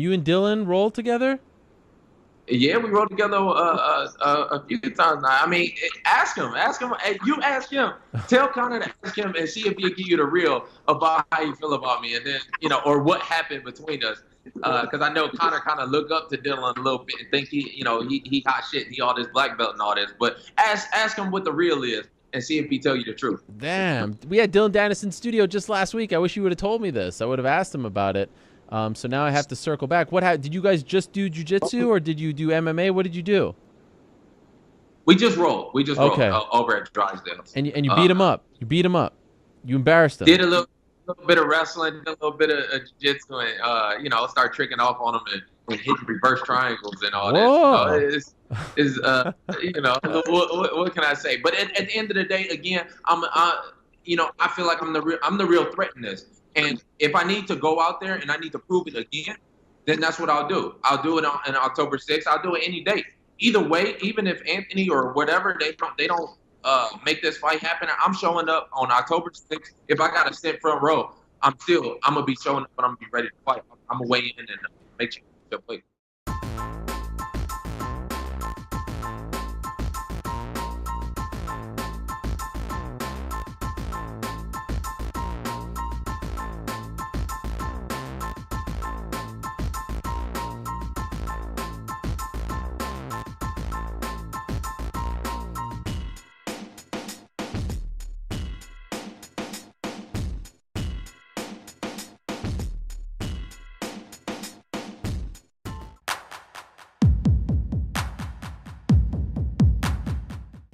You and Dillon roll together? Yeah, we rode together a few times now. I mean, ask him. Ask him. You ask him. Tell Connor to ask him and see if he'll give you the real about how you feel about me, and then or what happened between us. Because I know Connor kind of look up to Dillon a little bit and think he hot shit, he all this black belt and all this. But ask him what the real is and see if he tell you the truth. Damn. We had Dillon Danis in studio just last week. I wish you would have told me this. I would have asked him about it. So now I have to circle back. Did you guys just do jiu-jitsu or did you do MMA? What did you do? We just rolled. We just Okay. rolled over at Drysdale. And you beat him up. You beat him up. You embarrassed him. Did a little bit of wrestling, did a little bit of jiu-jitsu, and start tricking off on him and hitting reverse triangles and all Whoa. this. What can I say? But at the end of the day, again, I feel like I'm the real threat in this. And if I need to go out there and I need to prove it again, then that's what I'll do. I'll do it on October 6th. I'll do it any date. Either way, even if Anthony or whatever they don't make this fight happen, I'm showing up on October 6th. If I got to sit front row, I'm gonna be showing up, but I'm gonna be ready to fight. I'm gonna weigh in and make sure to play.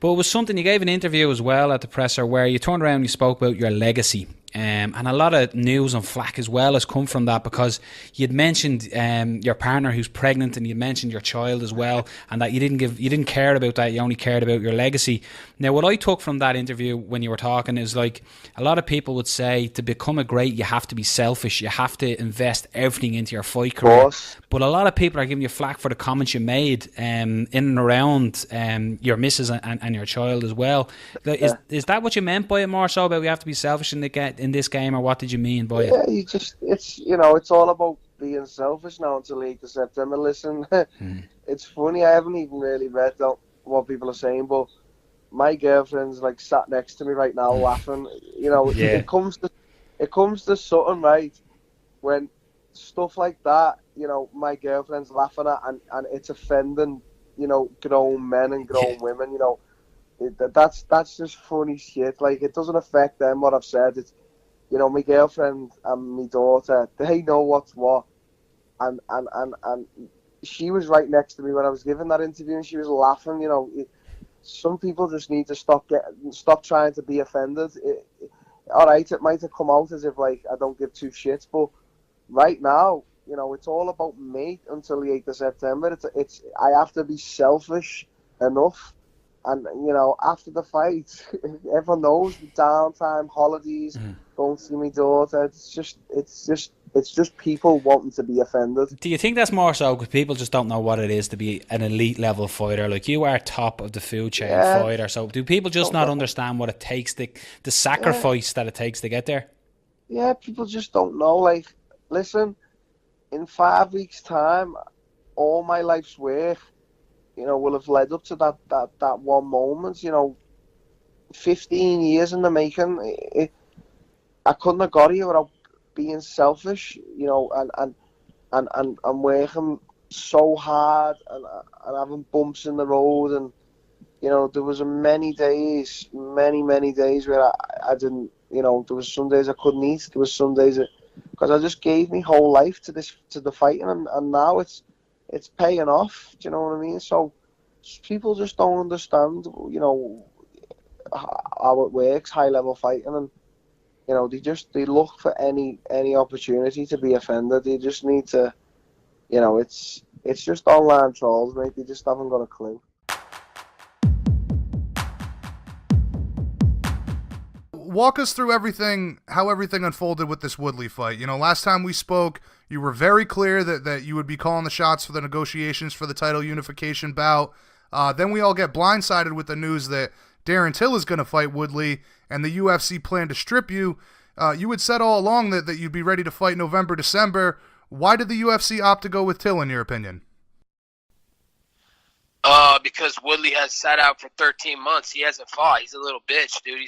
But it was something, you gave an interview as well at the presser where you turned around and you spoke about your legacy. And a lot of news and flack as well has come from that, because you'd mentioned your partner who's pregnant, and you mentioned your child as well, and that you didn't care about that. You only cared about your legacy. Now, what I took from that interview when you were talking is, like, a lot of people would say to become a great, you have to be selfish. You have to invest everything into your fight career. But a lot of people are giving you flack for the comments you made in and around your missus and your child as well. Is that what you meant by it, more so about we have to be selfish in this game, or what did you mean by it? Yeah, it's all about being selfish now until 8th of September. Listen, it's funny, I haven't even really read what people are saying, but my girlfriend's like sat next to me right now laughing. It comes to something, right, when stuff like that, my girlfriend's laughing at, and it's offending, grown men and grown women, that's just funny shit. Like, it doesn't affect them, what I've said. It's, my girlfriend and my daughter, they know what's what. And she was right next to me when I was giving that interview, and she was laughing. Some people just need to stop trying to be offended. All right, it might have come out as if, like, I don't give two shits, but right now, it's all about me until the 8th of September. I have to be selfish enough. And, after the fight, everyone knows the downtime, holidays, going to see my daughter. It's just people wanting to be offended. Do you think that's more so because people just don't know what it is to be an elite level fighter? Like, you are top of the food chain fighter. So do people just not understand what it takes, the sacrifice that it takes to get there? Yeah, people just don't know. Like, listen, in 5 weeks' time, all my life's work, will have led up to that one moment. 15 years in the making. I couldn't have got here without being selfish, and working so hard and having bumps in the road, and there was many days where I didn't, there was some days I couldn't eat. There was some days because I just gave my whole life to the fighting, and now it's paying off. Do you know what I mean? So people just don't understand, how it works, high level fighting, and they look for any opportunity to be offended. They just need to, it's just online trolls, mate. They just haven't got a clue. Walk us through how everything unfolded with this Woodley fight. Last time we spoke, you were very clear that you would be calling the shots for the negotiations for the title unification bout. Then we all get blindsided with the news that Darren Till is going to fight Woodley, and the UFC plan to strip you. You had said all along that you'd be ready to fight November, December. Why did the UFC opt to go with Till, in your opinion? Because Woodley has sat out for 13 months. He hasn't fought. He's a little bitch, dude.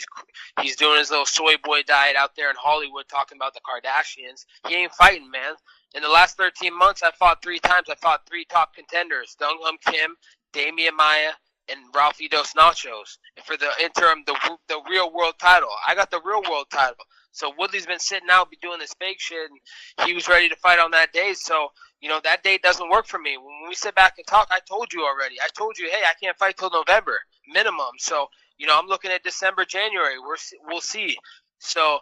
He's doing his little soy boy diet out there in Hollywood talking about the Kardashians. He ain't fighting, man. In the last 13 months, I fought 3 times. I fought 3 top contenders: Dong Hum Kim, Damian Maia, and Ralphie Dos Nachos. And for the interim, the real world title. I got the real world title. So Woodley's been sitting out, be doing this fake shit, and he was ready to fight on that day. So, that date doesn't work for me. When we sit back and talk, I told you already. I told you, hey, I can't fight till November minimum. So, I'm looking at December, January. We'll see. So,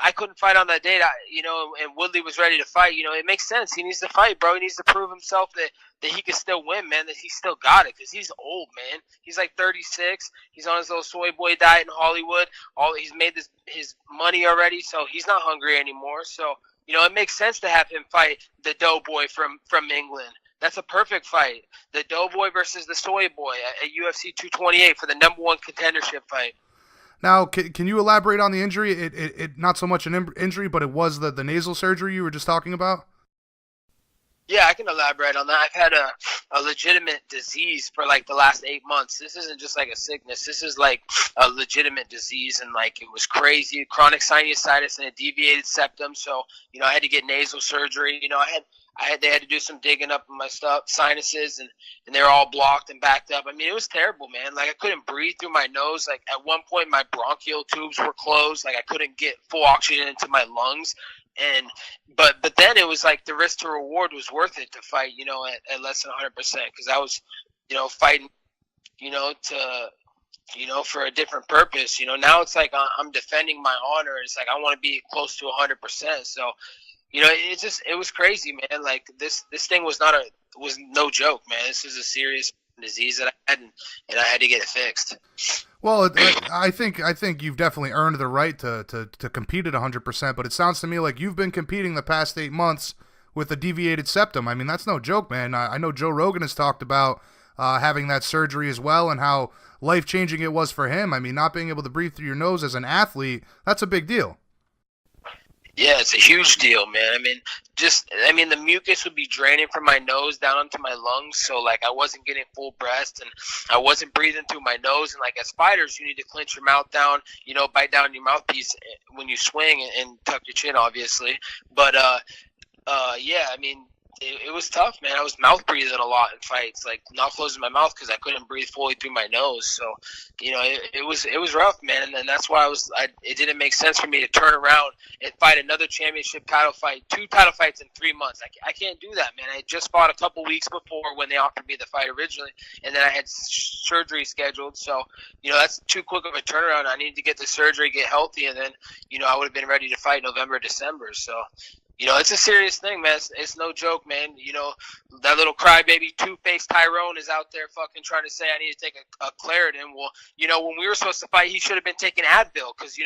I couldn't fight on that date, and Woodley was ready to fight. It makes sense. He needs to fight, bro. He needs to prove himself that he can still win, man, that he still got it, because he's old, man. He's like 36. He's on his little soy boy diet in Hollywood. He's made his money already, so he's not hungry anymore. So, it makes sense to have him fight the Doughboy from England. That's a perfect fight. The Doughboy versus the Soy Boy at UFC 228 for the #1 contendership fight. Now, can you elaborate on the injury? It not so much an injury, but it was the nasal surgery you were just talking about? Yeah, I can elaborate on that. I've had a legitimate disease for like the last 8 months. This isn't just like a sickness. This is like a legitimate disease, and like it was crazy. Chronic sinusitis and a deviated septum. So, I had to get nasal surgery. They had to do some digging up in my sinuses, and they were all blocked and backed up. I mean, it was terrible, man. Like, I couldn't breathe through my nose. Like, at one point, my bronchial tubes were closed. Like, I couldn't get full oxygen into my lungs. But then it was like the risk to reward was worth it to fight, at less than 100%, because I was, fighting, for a different purpose. Now it's like I'm defending my honor. It's like I want to be close to 100%. So, it was crazy, man. Like this thing was no joke, man. This is a serious disease that I had, and I had to get it fixed. Well, I think you've definitely earned the right to compete at 100%, but it sounds to me like you've been competing the past 8 months with a deviated septum. I mean, that's no joke, man. I know Joe Rogan has talked about having that surgery as well, and how life-changing it was for him. I mean, not being able to breathe through your nose as an athlete, that's a big deal. Yeah, it's a huge deal, man. The mucus would be draining from my nose down into my lungs, so like I wasn't getting full breath, and I wasn't breathing through my nose. And like as fighters, you need to clench your mouth down, bite down your mouthpiece when you swing, and tuck your chin, obviously. But it was tough, man. I was mouth breathing a lot in fights, like not closing my mouth because I couldn't breathe fully through my nose. So, it was rough, man. And that's why it didn't make sense for me to turn around and fight another championship title fight, 2 title fights in 3 months. I can't do that, man. I just fought a couple weeks before when they offered me the fight originally, and then I had surgery scheduled. So, that's too quick of a turnaround. I needed to get the surgery, get healthy, and then, I would have been ready to fight November, December. So, it's a serious thing, man. It's no joke, man. That little crybaby two-faced Tyrone is out there fucking trying to say I need to take a Claritin. Well, when we were supposed to fight, he should have been taking Advil, because he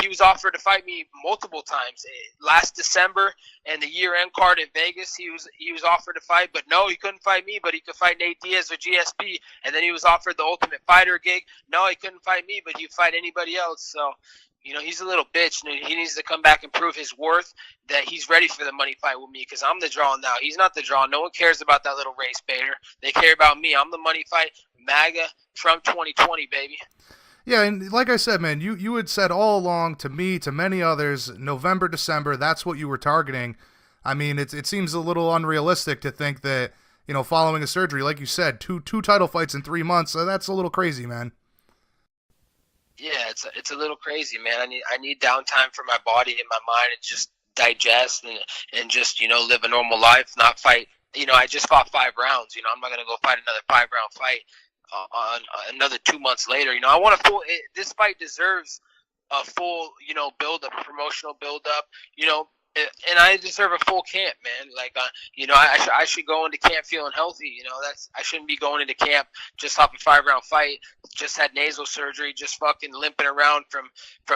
was offered to fight me multiple times. Last December and the year-end card in Vegas, he was offered to fight, but no, he couldn't fight me, but he could fight Nate Diaz or GSP. And then he was offered the Ultimate Fighter gig. No, he couldn't fight me, but he'd fight anybody else. So, he's a little bitch, and he needs to come back and prove his worth, that he's ready for the money fight with me, because I'm the draw now. He's not the draw. No one cares about that little race baiter. They care about me. I'm the money fight. MAGA, Trump 2020, baby. Yeah, and like I said, man, you had said all along to me, to many others, November, December, that's what you were targeting. I mean, it seems a little unrealistic to think that, following a surgery, like you said, two title fights in 3 months, that's a little crazy, man. Yeah, it's a little crazy, man. I need downtime for my body and my mind, and just digest and just live a normal life, not fight. I just fought 5 rounds. I'm not gonna go fight another 5-round fight on another 2 months later. I want a full. This fight deserves a full build up, a promotional build up. And I deserve a full camp, man. Like, I should go into camp feeling healthy. I shouldn't be going into camp just off a 5-round fight. Just had nasal surgery, just fucking limping around from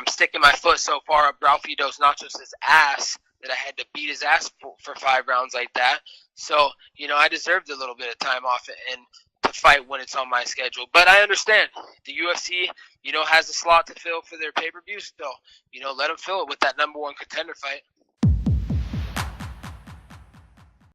sticking my foot so far up Ralphie Dos Nachos' ass that I had to beat his ass for 5 rounds like that. So, I deserved a little bit of time off and to fight when it's on my schedule. But I understand the UFC, has a slot to fill for their pay-per-view. So, let them fill it with that #1 contender fight.